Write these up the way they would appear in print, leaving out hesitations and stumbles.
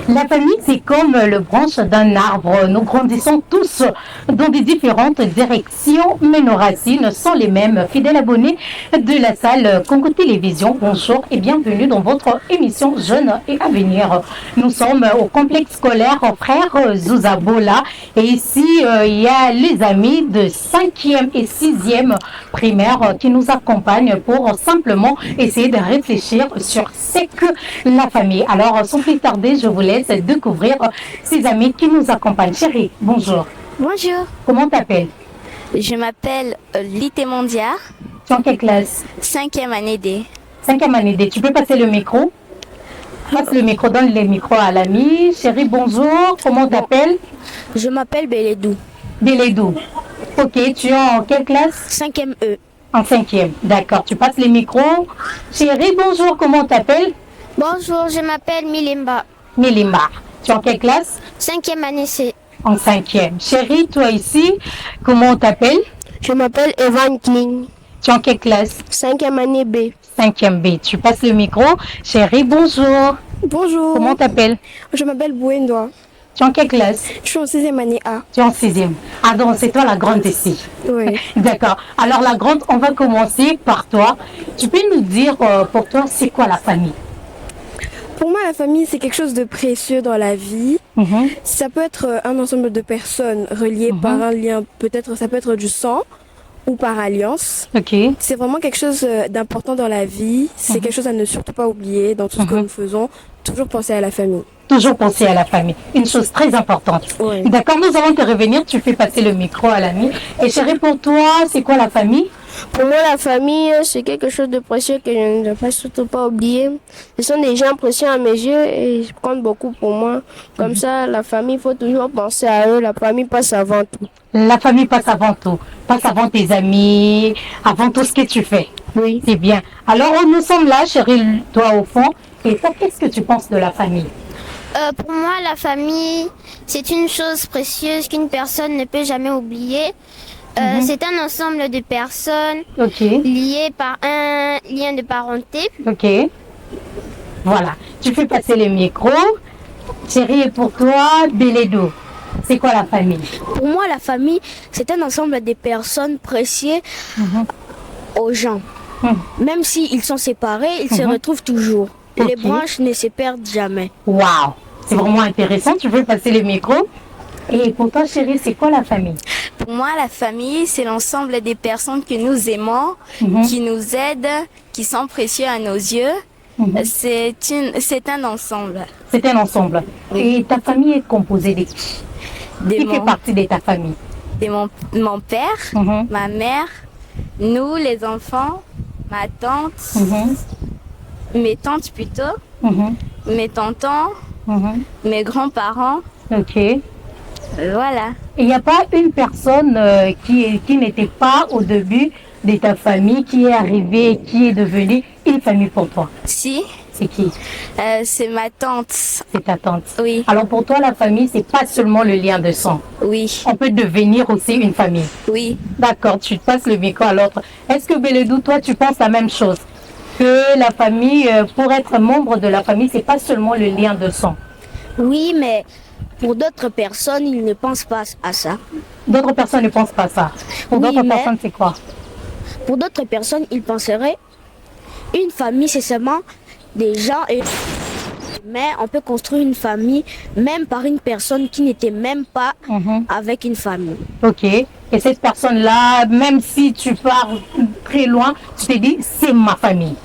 La famille, c'est comme le branche d'un arbre. Nous grandissons tous dans des différentes directions, mais nos racines sont les mêmes. Fidèles abonnés de la salle Congo Télévision, bonjour et bienvenue dans votre émission Jeunes et Avenir. Nous sommes au complexe scolaire Frère Zouzabola et ici, il y a les amis de 5e et 6e primaire qui nous accompagnent pour simplement essayer de réfléchir sur ce que la famille. Alors, sans plus tarder, je vous laisse découvrir ces amis qui nous accompagnent. Chérie, bonjour. Bonjour. Comment t'appelles? Je m'appelle Lité Mondia. Tu es en quelle classe? 5e année D. 5e année D. Tu peux passer le micro? Passe le micro, donne les micros à l'ami. Chérie, bonjour. Comment t'appelles? Je m'appelle Beledou. Beledou. Ok, tu es en quelle classe? 5e E. En 5e. D'accord, tu passes les micros. Chérie, bonjour. Comment t'appelles? Bonjour, je m'appelle Milimba. Milimba. Tu es en quelle classe? 5e année C. En 5e. Chérie, toi ici, comment on t'appelle? Je m'appelle Evan King. Tu es en quelle classe? 5e année B. 5e B. Tu passes le micro. Chérie, bonjour. Bonjour. Comment t'appelles? Je m'appelle Bouendoa. Tu es en quelle classe? Je suis en 6e année A. Tu es en 6e. Ah donc c'est toi la grande ici. Oui. D'accord. Alors la grande, on va commencer par toi. Tu peux nous dire pour toi, c'est quoi la famille? Pour moi, la famille, c'est quelque chose de précieux dans la vie. Ça peut être un ensemble de personnes reliées par un lien, peut-être ça peut être du sang ou par alliance. Ok. C'est vraiment quelque chose d'important dans la vie. C'est quelque chose à ne surtout pas oublier dans tout ce que nous faisons. Toujours penser à la famille. Toujours penser à la famille. Une chose très importante. Oui. D'accord, nous allons te revenir. Tu fais passer le micro à l'ami. Et chérie, pour toi, c'est quoi la famille? Pour moi, la famille, c'est quelque chose de précieux que je ne dois surtout pas oublier. Ce sont des gens précieux à mes yeux et ils comptent beaucoup pour moi. Comme ça, la famille, il faut toujours penser à eux. La famille passe avant tout. La famille passe avant tout. Passe avant tes amis, avant tout ce que tu fais. Oui. C'est bien. Alors, nous sommes là, chérie, toi au fond. Et toi, qu'est-ce que tu penses de la famille? Pour moi, la famille, c'est une chose précieuse qu'une personne ne peut jamais oublier. C'est un ensemble de personnes liées par un lien de parenté. Ok. Voilà. Tu fais passer le micro. Chérie, et pour toi, Beledou, c'est quoi la famille? Pour moi, la famille, c'est un ensemble de personnes précieuses aux gens. Même s'ils sont séparés, ils se retrouvent toujours. Les branches ne se perdent jamais. Waouh! C'est vraiment intéressant. Tu veux passer le micro? Et pour toi, chérie, c'est quoi la famille? Pour moi, la famille, c'est l'ensemble des personnes que nous aimons, qui nous aident, qui sont précieux à nos yeux. C'est un ensemble. C'est un ensemble. Et ta famille est composée de qui? Qui fait partie de ta famille? De mon père, ma mère, nous les enfants, ma tante, mes tantes plutôt, mes tontons, mes grands-parents. Ok. Voilà. Il n'y a pas une personne qui n'était pas au début de ta famille, qui est arrivée et qui est devenue une famille pour toi? Si. C'est qui? C'est ma tante. C'est ta tante. Oui. Alors pour toi, la famille, c'est pas seulement le lien de sang. Oui. On peut devenir aussi une famille. Oui. D'accord, tu passes le micro à l'autre. Est-ce que Beledou, toi, tu penses la même chose? Que la famille, pour être membre de la famille, c'est pas seulement le lien de sang. Oui, mais pour d'autres personnes, ils ne pensent pas à ça. D'autres personnes ne pensent pas ça. Pour d'autres personnes, c'est quoi? Pour d'autres personnes, ils penseraient une famille, c'est seulement des gens. Mais on peut construire une famille même par une personne qui n'était même pas avec une famille. Ok. Et cette personne-là, même si tu pars très loin, tu te dis, c'est ma famille.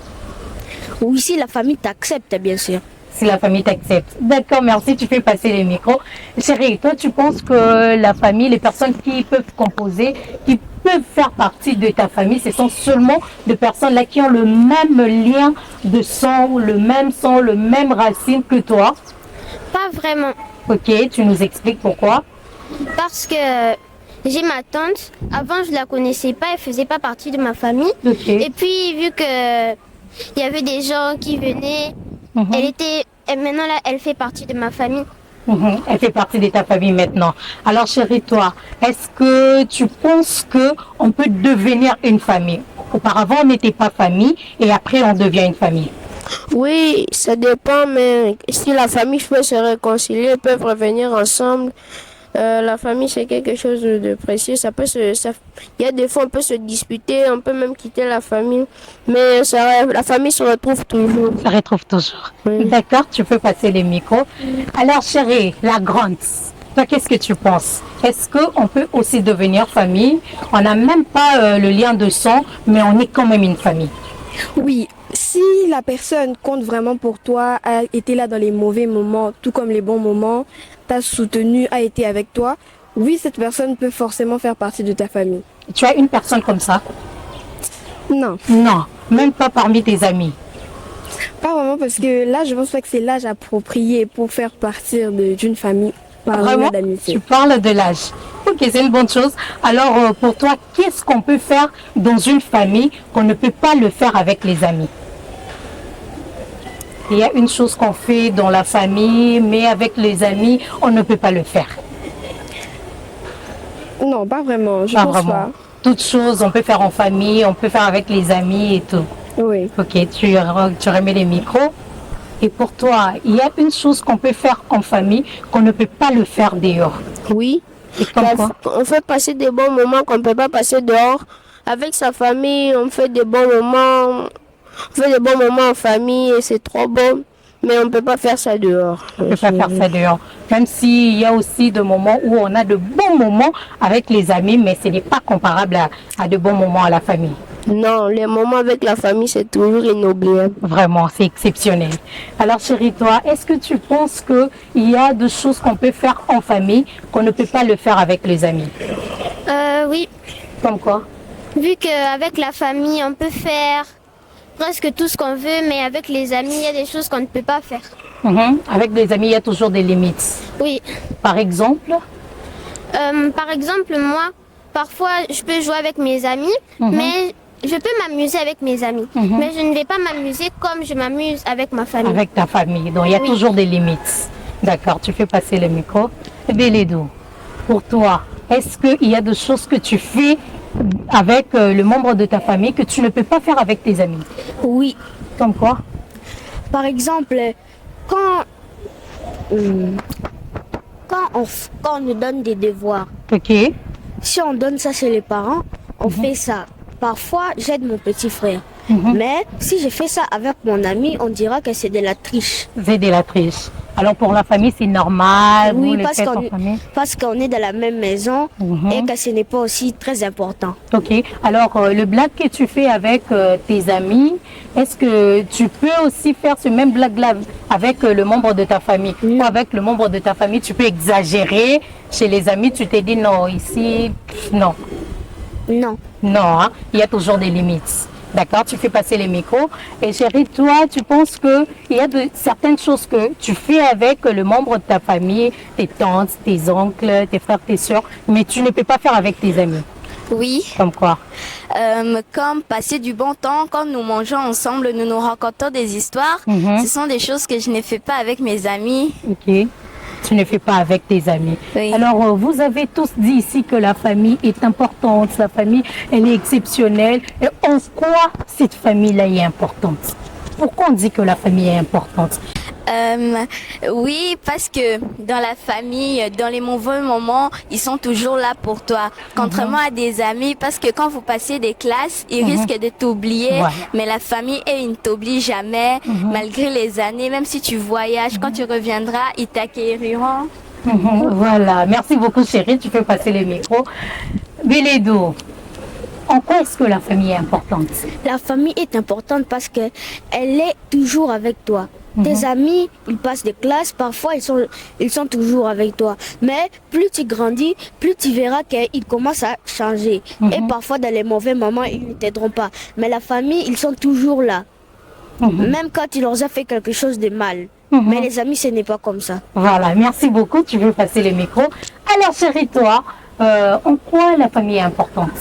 Oui, si la famille t'accepte, bien sûr. Si la famille t'accepte. D'accord, merci, tu fais passer les micros. Chérie, toi, tu penses que la famille, les personnes qui peuvent composer, qui peuvent faire partie de ta famille, ce sont seulement des personnes là qui ont le même lien de sang, le même racine que toi? Pas vraiment. Ok, tu nous expliques pourquoi? Parce que j'ai ma tante. Avant, je la connaissais pas. Elle faisait pas partie de ma famille. Okay. Et puis, vu que il y avait des gens qui venaient, et maintenant là, elle fait partie de ma famille. Elle fait partie de ta famille maintenant. Alors chérie, toi, est-ce que tu penses qu'on peut devenir une famille? Auparavant, on n'était pas famille et après, on devient une famille. Oui, ça dépend, mais si la famille peut se réconcilier, peuvent revenir ensemble. La famille, c'est quelque chose de précieux. Il y a des fois, on peut se disputer, on peut même quitter la famille, mais la famille se retrouve toujours. Ça retrouve toujours. Oui. D'accord, tu peux passer les micros. Alors, chérie, la grande, toi, qu'est-ce que tu penses? Est-ce qu'on peut aussi devenir famille? On n'a même pas le lien de sang, mais on est quand même une famille. Oui, si la personne compte vraiment pour toi, a été là dans les mauvais moments, tout comme les bons moments, t'a soutenu, a été avec toi, oui, cette personne peut forcément faire partie de ta famille. Tu as une personne comme ça? Non, Non, même pas parmi tes amis. pas vraiment parce que là, je pense pas que c'est l'âge approprié pour faire partir d'une famille par Vraiment? lien d'amitié. Tu parles de l'âge. Ok, c'est une bonne chose. Alors, pour toi, qu'est-ce qu'on peut faire dans une famille qu'on ne peut pas le faire avec les amis? Il y a une chose qu'on fait dans la famille, mais avec les amis, on ne peut pas le faire. Non, pas vraiment, je Pas pense vraiment. Toutes choses, on peut faire en famille, on peut faire avec les amis et tout. pas. Oui. Ok, tu remets les micros. Et pour toi, il y a une chose qu'on peut faire en famille qu'on ne peut pas le faire dehors. Oui. Et comme quoi? On fait passer des bons moments qu'on ne peut pas passer dehors. Avec sa famille, on fait des bons moments. On fait des bons moments en famille et c'est trop bon. Mais on ne peut pas faire ça dehors. On ne peut pas faire ça dehors. Même s'il y a aussi des moments où on a de bons moments avec les amis, mais ce n'est pas comparable à de bons moments à la famille. Non, les moments avec la famille, c'est toujours inoubliable. Vraiment, c'est exceptionnel. Alors chérie, toi, est-ce que tu penses qu'il y a des choses qu'on peut faire en famille qu'on ne peut pas le faire avec les amis? Oui, Comme quoi? vu qu'avec la famille, on peut faire presque tout ce qu'on veut, mais avec les amis, il y a des choses qu'on ne peut pas faire. Avec les amis, il y a toujours des limites. Oui. Par exemple? Par exemple, moi, parfois, je peux jouer avec mes amis, mais je peux m'amuser avec mes amis. Mais je ne vais pas m'amuser comme je m'amuse avec ma famille. Avec ta famille. Donc, il y a toujours des limites. D'accord, tu fais passer le micro. Bélédou, pour toi, est-ce qu'il y a des choses que tu fais avec le membre de ta famille que tu ne peux pas faire avec tes amis? Oui. Comme quoi? Par exemple, quand on nous donne des devoirs, Ok. si on donne ça chez les parents, on fait ça. Parfois, j'aide mon petit frère. Mais si je fais ça avec mon ami, on dira que c'est de la triche. C'est de la triche. Alors pour la famille, c'est normal. Vous Oui, le faites en famille. parce qu'on est dans la même maison et que ce n'est pas aussi très important. Ok. Alors le blague que tu fais avec tes amis, est-ce que tu peux aussi faire ce même blague-là avec le membre de ta famille? Ou avec le membre de ta famille, tu peux exagérer. Chez les amis, tu t'es dit non, ici, non. Non. Non, hein, il y a toujours des limites. D'accord, tu fais passer les micros. Et chérie, toi, tu penses qu'il y a certaines choses que tu fais avec le membre de ta famille, tes tantes, tes oncles, tes frères, tes soeurs, mais tu ne peux pas faire avec tes amis. Oui, Comme quoi? comme passer du bon temps, quand nous mangeons ensemble, nous nous racontons des histoires. Ce sont des choses que je ne fais pas avec mes amis. Ok. Tu ne fais pas avec tes amis. Oui. Alors, vous avez tous dit ici que la famille est importante, la famille, elle est exceptionnelle. Et en quoi cette famille-là est importante? Pourquoi on dit que la famille est importante? Oui, parce que dans la famille, dans les mauvais moments, ils sont toujours là pour toi. Contrairement à des amis, parce que quand vous passez des classes, ils risquent de t'oublier. Ouais. Mais la famille, ils ne t'oublient jamais, malgré les années. Même si tu voyages, quand tu reviendras, ils t'accueilleront. Voilà, merci beaucoup chérie, tu peux passer les micros. Bélédou, en quoi est-ce que la famille est importante? La famille est importante parce que elle est toujours avec toi. Tes amis, ils passent des classes, parfois ils sont toujours avec toi. Mais plus tu grandis, plus tu verras qu'ils commencent à changer. Et parfois dans les mauvais moments, ils ne t'aideront pas. Mais la famille, ils sont toujours là. Même quand ils leur ont fait quelque chose de mal. Mais les amis, ce n'est pas comme ça. Voilà, merci beaucoup, tu veux passer les micros. Alors chérie, toi, en quoi la famille est importante?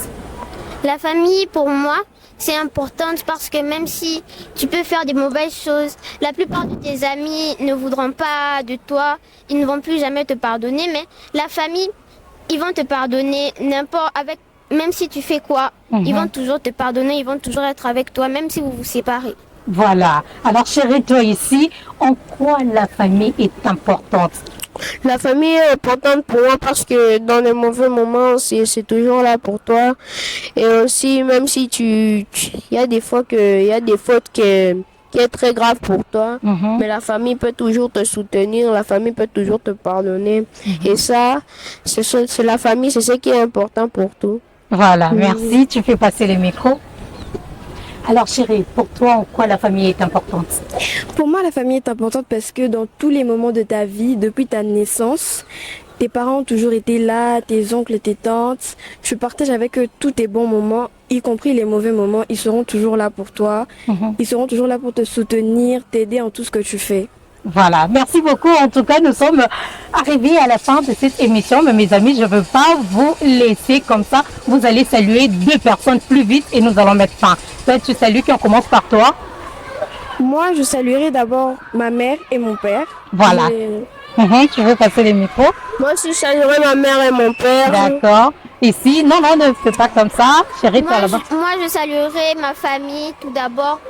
La famille, pour moi, c'est importante parce que même si tu peux faire des mauvaises choses, la plupart de tes amis ne voudront pas de toi, ils ne vont plus jamais te pardonner, mais la famille, ils vont te pardonner même si tu fais quoi, ils vont toujours te pardonner, ils vont toujours être avec toi, même si vous vous séparez. Voilà. Alors, chérie, toi ici, en quoi la famille est importante? La famille est importante pour moi parce que dans les mauvais moments, c'est toujours là pour toi. Et aussi, même si il y a des fois il y a des fautes qui est très grave pour toi, mais la famille peut toujours te soutenir, la famille peut toujours te pardonner. Et ça, c'est la famille, c'est ce qui est important pour tout. Voilà, merci. Tu fais passer les micros. Alors chérie, pour toi, en quoi la famille est importante? Pour moi, la famille est importante parce que dans tous les moments de ta vie, depuis ta naissance, tes parents ont toujours été là, tes oncles, tes tantes. Tu partages avec eux tous tes bons moments, y compris les mauvais moments. Ils seront toujours là pour toi. Ils seront toujours là pour te soutenir, t'aider en tout ce que tu fais. Voilà, merci beaucoup. En tout cas, nous sommes arrivés à la fin de cette émission. Mais mes amis, je ne veux pas vous laisser comme ça. Vous allez saluer 2 personnes plus vite et nous allons mettre fin. Toi, tu salues qui? On commence par toi. Moi, je saluerai d'abord ma mère et mon père. Voilà. Tu veux passer les micros? Moi aussi, je saluerai ma mère et mon père. D'accord. Ici, non, ne fais pas comme ça. Chérie, toi là-bas. Moi, je saluerai ma famille tout d'abord.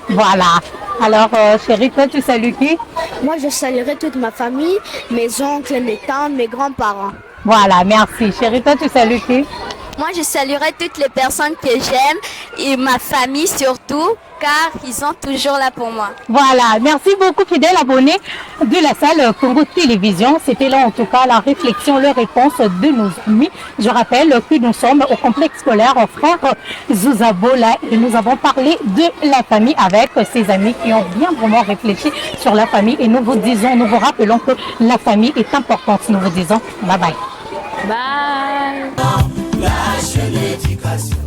Voilà. Alors, chérie, toi, tu salues qui? Moi, je saluerai toute ma famille, mes oncles, mes tantes, mes grands-parents. Voilà, merci. Chérie, toi, tu salues qui? Moi, je saluerai toutes les personnes que j'aime et ma famille surtout, car ils sont toujours là pour moi. Voilà, merci beaucoup fidèles abonnés de la salle Congo Télévision. C'était là en tout cas la réflexion, la réponse de nos amis. Je rappelle que nous sommes au complexe scolaire Frère Zouzabola et nous avons parlé de la famille avec ces amis qui ont bien vraiment réfléchi sur la famille et nous vous rappelons que la famille est importante. Nous vous disons bye bye. Bye. La jeune éducation.